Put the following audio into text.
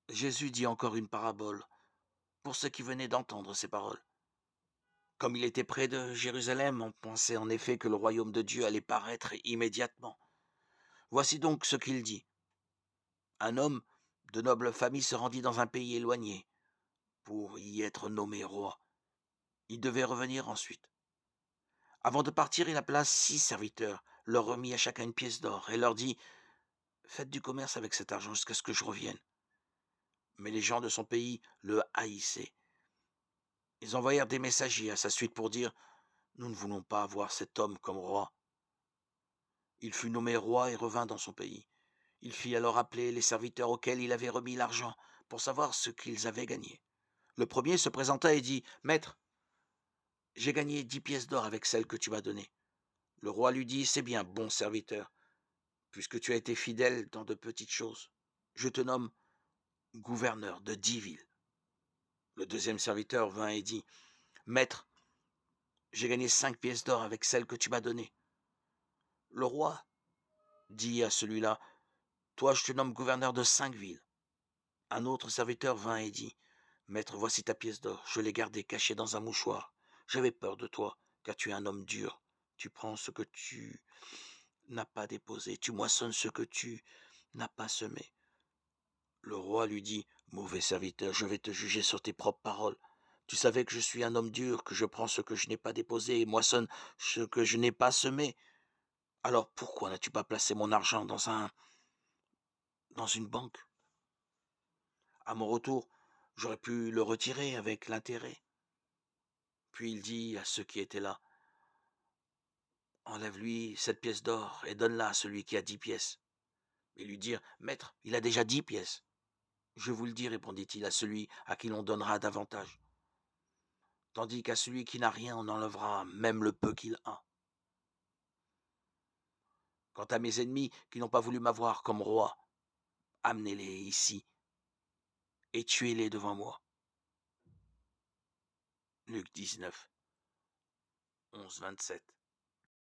Jésus dit encore une parabole pour ceux qui venaient d'entendre ces paroles. Comme il était près de Jérusalem, on pensait en effet que le royaume de Dieu allait paraître immédiatement. Voici donc ce qu'il dit. Un homme de noble famille se rendit dans un pays éloigné pour y être nommé roi. Il devait revenir ensuite. Avant de partir, il appela 6 serviteurs, leur remit à chacun une pièce d'or et leur dit: Faites du commerce avec cet argent jusqu'à ce que je revienne. Mais les gens de son pays le haïssaient. Ils envoyèrent des messagers à sa suite pour dire: Nous ne voulons pas avoir cet homme comme roi. Il fut nommé roi et revint dans son pays. Il fit alors appeler les serviteurs auxquels il avait remis l'argent pour savoir ce qu'ils avaient gagné. Le premier se présenta et dit: Maître, j'ai gagné 10 pièces d'or avec celles que tu m'as données. Le roi lui dit: C'est bien, bon serviteur, puisque tu as été fidèle dans de petites choses. Je te nomme gouverneur de 10 villes. Le deuxième serviteur vint et dit: Maître, j'ai gagné 5 pièces d'or avec celles que tu m'as données. Le roi dit à celui-là: Toi, je te nomme gouverneur de 5 villes. Un autre serviteur vint et dit: Maître, voici ta pièce d'or. Je l'ai gardée cachée dans un mouchoir. J'avais peur de toi, car tu es un homme dur. Tu prends ce que tu n'as pas déposé. Tu moissonnes ce que tu n'as pas semé. Le roi lui dit: Mauvais serviteur, je vais te juger sur tes propres paroles. Tu savais que je suis un homme dur, que je prends ce que je n'ai pas déposé et moissonne ce que je n'ai pas semé. Alors pourquoi n'as-tu pas placé mon argent dans une banque? À mon retour, j'aurais pu le retirer avec l'intérêt. Puis il dit à ceux qui étaient là: Enlève-lui cette pièce d'or et donne-la à celui qui a 10 pièces. Ils lui dirent: Maître, il a déjà 10 pièces. Je vous le dis, répondit-il, à celui à qui l'on donnera davantage. Tandis qu'à celui qui n'a rien, on enlèvera même le peu qu'il a. Quant à mes ennemis qui n'ont pas voulu m'avoir comme roi, amenez-les ici et tuez-les devant moi. Luc 19, 11-27.